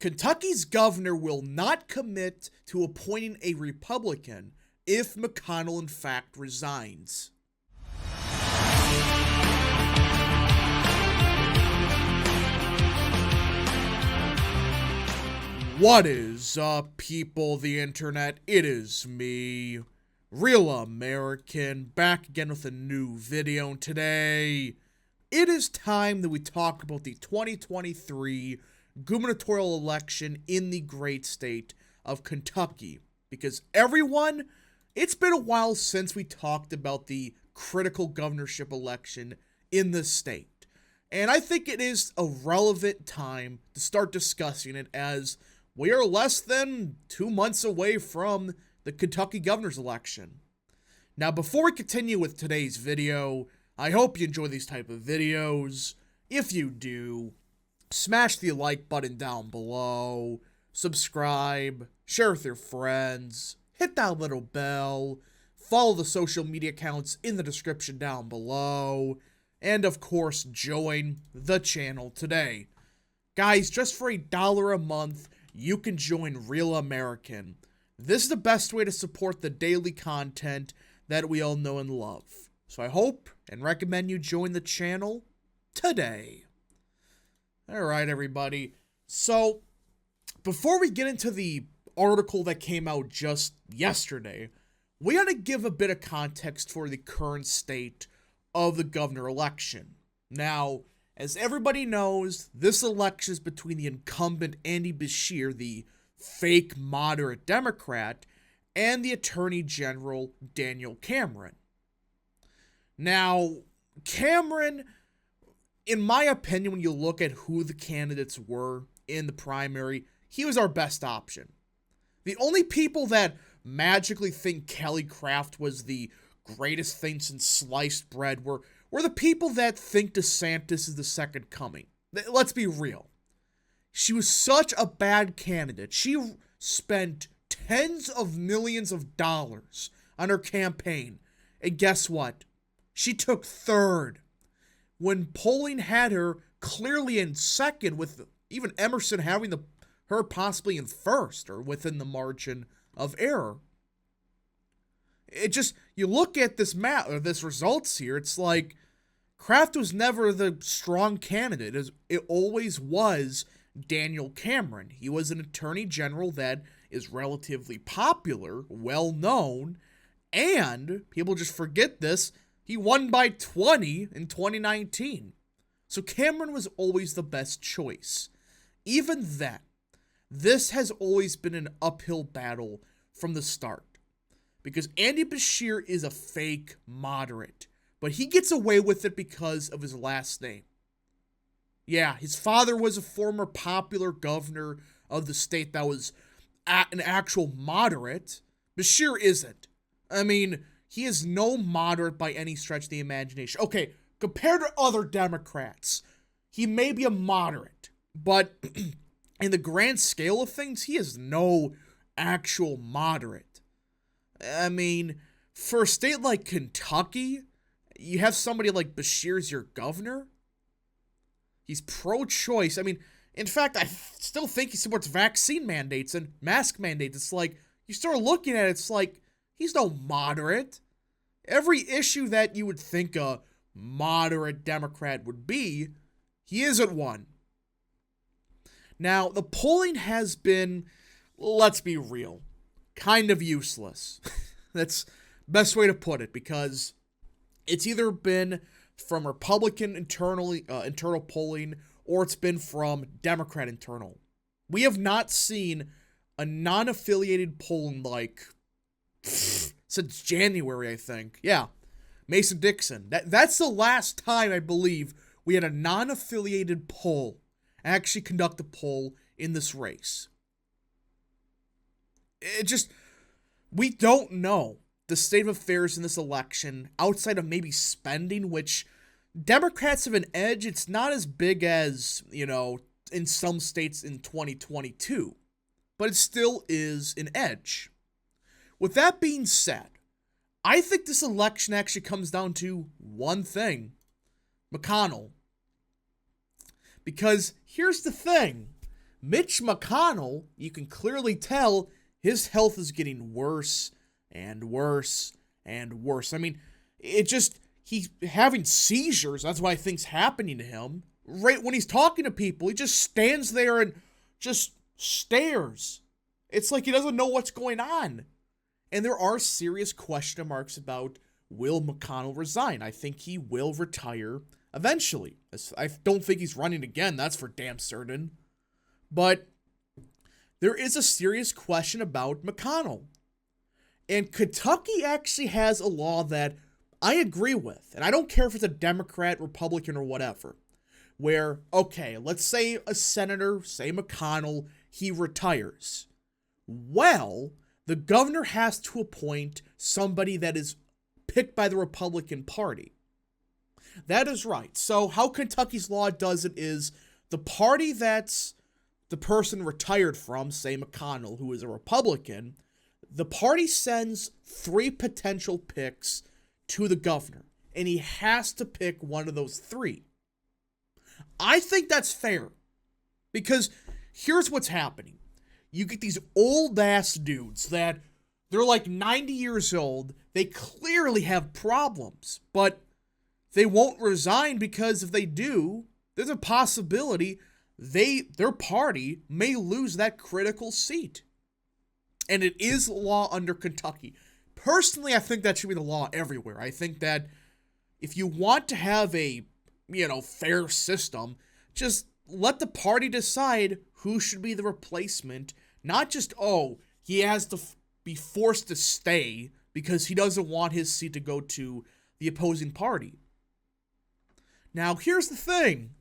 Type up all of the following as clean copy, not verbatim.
Kentucky's governor will not commit to appointing a Republican if McConnell in fact resigns. What is up, people of the internet? It is me, Real American, back again with a new video. And today, it is time that we talk about the 2023 gubernatorial election in the great state of Kentucky. Because everyone, it's been a while since we talked about the critical governorship election in this state. And I think it is a relevant time to start discussing it, as we are less than 2 months away from the Kentucky governor's election. Now, before we continue with today's video, I hope you enjoy these type of videos. If you do, smash the like button down below, subscribe, share with your friends, hit that little bell, follow the social media accounts in the description down below, and of course, join the channel today. Guys, just for $1 a month, you can join Real American. This is the best way to support the daily content that we all know and love. So I hope and recommend you join the channel today. Alright, everybody. So, before we get into the article that came out just yesterday, we gotta give a bit of context for the current state of the governor election. Now, as everybody knows, this election is between the incumbent Andy Beshear, the fake moderate Democrat, and the Attorney General Daniel Cameron. Now, Cameron, in my opinion, when you look at who the candidates were in the primary, he was our best option. The only people that magically think Kelly Craft was the greatest thing since sliced bread were the people that think DeSantis is the second coming. Let's be real. She was such a bad candidate. She spent tens of millions of dollars on her campaign. And guess what? She took third, when polling had her clearly in second, with even Emerson having her possibly in first, or within the margin of error. It just, you look at this map, or this results here, it's like Kraft was never the strong candidate. It always was Daniel Cameron. He was an attorney general that is relatively popular, well known, and people just forget this, he won by 20 in 2019. So Cameron was always the best choice. Even then, this has always been an uphill battle from the start, because Andy Beshear is a fake moderate, but he gets away with it because of his last name. Yeah, his father was a former popular governor of the state that was an actual moderate. Beshear isn't. I mean, he is no moderate by any stretch of the imagination. Okay, compared to other Democrats, he may be a moderate, but in the grand scale of things, he is no actual moderate. I mean, for a state like Kentucky, you have somebody like Beshear as your governor? He's pro-choice. I mean, in fact, I still think he supports vaccine mandates and mask mandates. It's like, you start looking at it, it's like, he's no moderate. Every issue that you would think a moderate Democrat would be, he isn't one. Now, the polling has been, let's be real, kind of useless. That's the best way to put it, because it's either been from Republican internal polling, or it's been from Democrat internal. We have not seen a non-affiliated polling like since January, I think. Yeah, Mason-Dixon. That's the last time, I believe, we had a non-affiliated poll actually conduct a poll in this race. We don't know the state of affairs in this election outside of maybe spending, which Democrats have an edge. It's not as big as, in some states in 2022, but it still is an edge. With that being said, I think this election actually comes down to one thing: McConnell. Because here's the thing. Mitch McConnell, you can clearly tell his health is getting worse and worse and worse. I mean, he's having seizures. That's why things happening to him. Right when he's talking to people, he just stands there and just stares. It's like he doesn't know what's going on. And there are serious question marks about, will McConnell resign? I think he will retire eventually. I don't think he's running again, that's for damn certain. But there is a serious question about McConnell. And Kentucky actually has a law that I agree with. And I don't care if it's a Democrat, Republican, or whatever. Where, okay, let's say a senator, say McConnell, he retires. Well, the governor has to appoint somebody that is picked by the Republican Party. That is right. So how Kentucky's law does it is the party that's the person retired from, say McConnell, who is a Republican, the party sends 3 potential picks to the governor, and he has to pick one of those 3. I think that's fair, because here's what's happening. You get these old-ass dudes that they're like 90 years old, they clearly have problems, but they won't resign because if they do, there's a possibility their party may lose that critical seat. And it is law under Kentucky. Personally, I think that should be the law everywhere. I think that if you want to have a, fair system, just let the party decide who should be the replacement. Not just, he has to be forced to stay because he doesn't want his seat to go to the opposing party. Now, here's the thing.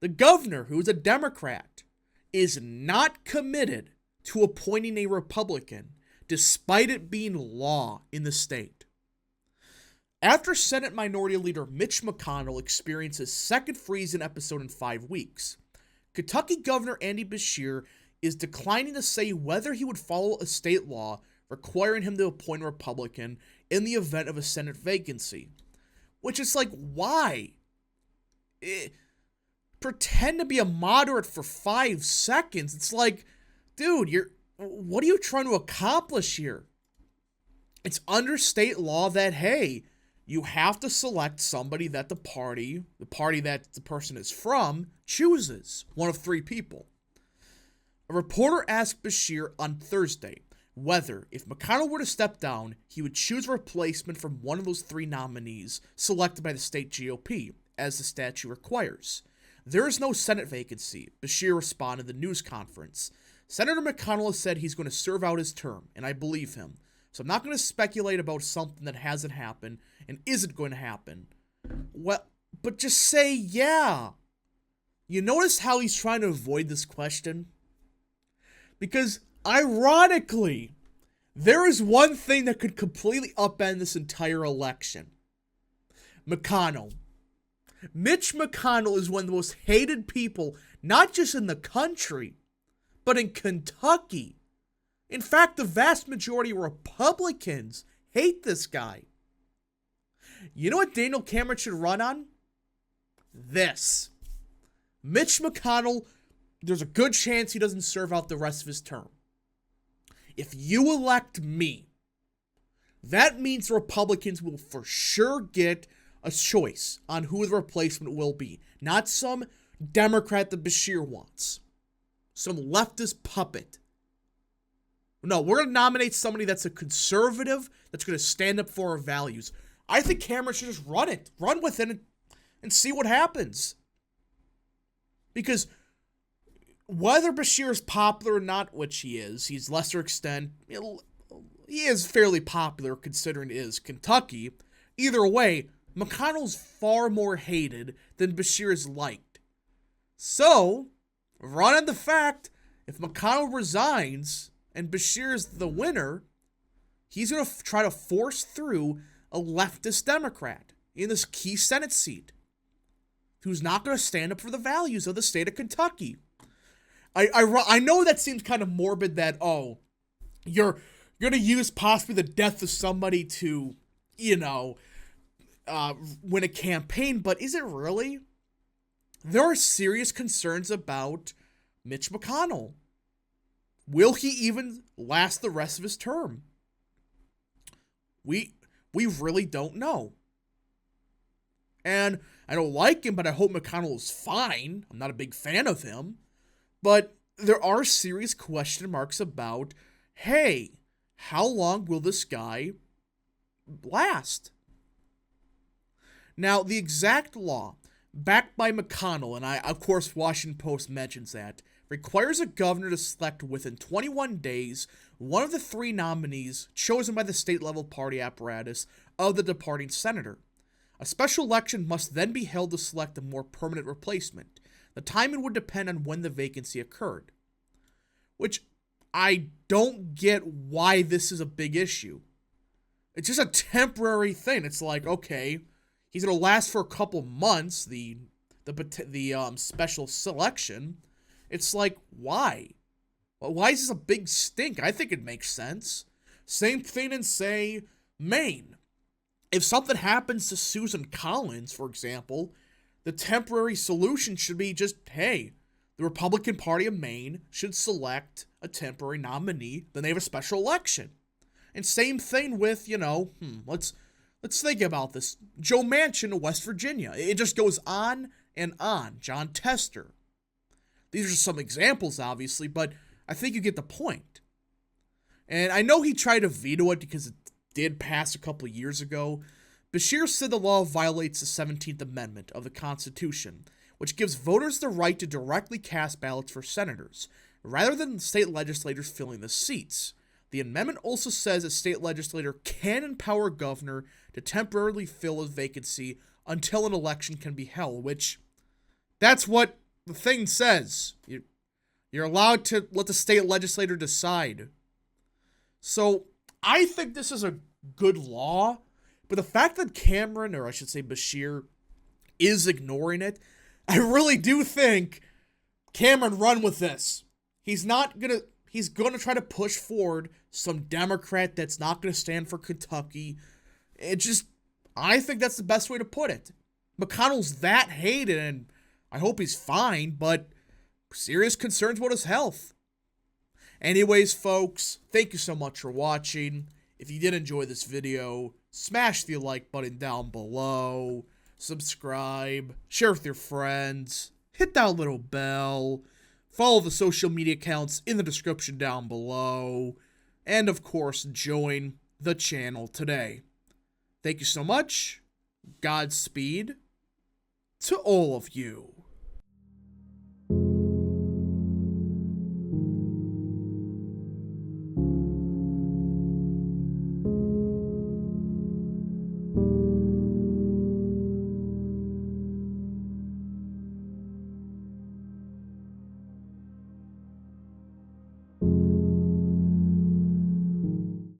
The governor, who's a Democrat, is not committed to appointing a Republican, despite it being law in the state. After Senate Minority Leader Mitch McConnell experienced his second freeze-in episode in 5 weeks, Kentucky Governor Andy Beshear is declining to say whether he would follow a state law requiring him to appoint a Republican in the event of a Senate vacancy. Which is like, why? Pretend to be a moderate for 5 seconds. It's like, dude, what are you trying to accomplish here? It's under state law that, hey, you have to select somebody that the party that the person is from, chooses. One of 3 people. A reporter asked Beshear on Thursday whether, if McConnell were to step down, he would choose a replacement from one of those 3 nominees selected by the state GOP, as the statute requires. There is no Senate vacancy, Beshear responded in the news conference. Senator McConnell has said he's going to serve out his term, and I believe him. So I'm not going to speculate about something that hasn't happened and isn't going to happen. Well, but just say yeah. You notice how he's trying to avoid this question? Because, ironically, there is one thing that could completely upend this entire election. McConnell. Mitch McConnell is one of the most hated people, not just in the country, but in Kentucky. In fact, the vast majority of Republicans hate this guy. You know what Daniel Cameron should run on? This. Mitch McConnell, there's a good chance he doesn't serve out the rest of his term. If you elect me, that means Republicans will for sure get a choice on who the replacement will be. Not some Democrat that Beshear wants. Some leftist puppet. No, we're going to nominate somebody that's a conservative, that's going to stand up for our values. I think Cameron should just run it. Run with it and see what happens. Because whether Beshear is popular or not, which he is, he's lesser extent, he is fairly popular considering it is Kentucky. Either way, McConnell's far more hated than Beshear is liked. So, run on the fact, if McConnell resigns and Beshear is the winner, he's going to try to force through a leftist Democrat in this key Senate seat who's not going to stand up for the values of the state of Kentucky. I know that seems kind of morbid that, you're going to use possibly the death of somebody to, win a campaign, but is it really? There are serious concerns about Mitch McConnell. Will he even last the rest of his term? We really don't know. And I don't like him, but I hope McConnell is fine. I'm not a big fan of him. But there are serious question marks about, hey, how long will this guy last? Now, the exact law, backed by McConnell, and of course, Washington Post mentions that, requires a governor to select within 21 days one of the 3 nominees chosen by the state-level party apparatus of the departing senator. A special election must then be held to select a more permanent replacement. The timing would depend on when the vacancy occurred. Which, I don't get why this is a big issue. It's just a temporary thing. It's like, okay, he's going to last for a couple months, the special selection. It's like, why? Why is this a big stink? I think it makes sense. Same thing in, say, Maine. If something happens to Susan Collins, for example, the temporary solution should be just, hey, the Republican Party of Maine should select a temporary nominee, then they have a special election. And same thing with, let's think about this. Joe Manchin of West Virginia. It just goes on and on. John Tester. These are just some examples, obviously, but I think you get the point. And I know he tried to veto it because it did pass a couple of years ago. Beshear said the law violates the 17th Amendment of the Constitution, which gives voters the right to directly cast ballots for senators, rather than state legislators filling the seats. The amendment also says a state legislator can empower a governor to temporarily fill a vacancy until an election can be held, which, that's what the thing says. You're allowed to let the state legislator decide. So, I think this is a good law, but the fact that Cameron, or I should say Beshear, is ignoring it, I really do think Cameron run with this. He's gonna try to push forward some Democrat that's not gonna stand for Kentucky. I think that's the best way to put it. McConnell's that hated, and I hope he's fine, but serious concerns about his health. Anyways, folks, thank you so much for watching. If you did enjoy this video, smash the like button down below, subscribe, share with your friends, hit that little bell, follow the social media accounts in the description down below, and of course, join the channel today. Thank you so much. Godspeed to all of you.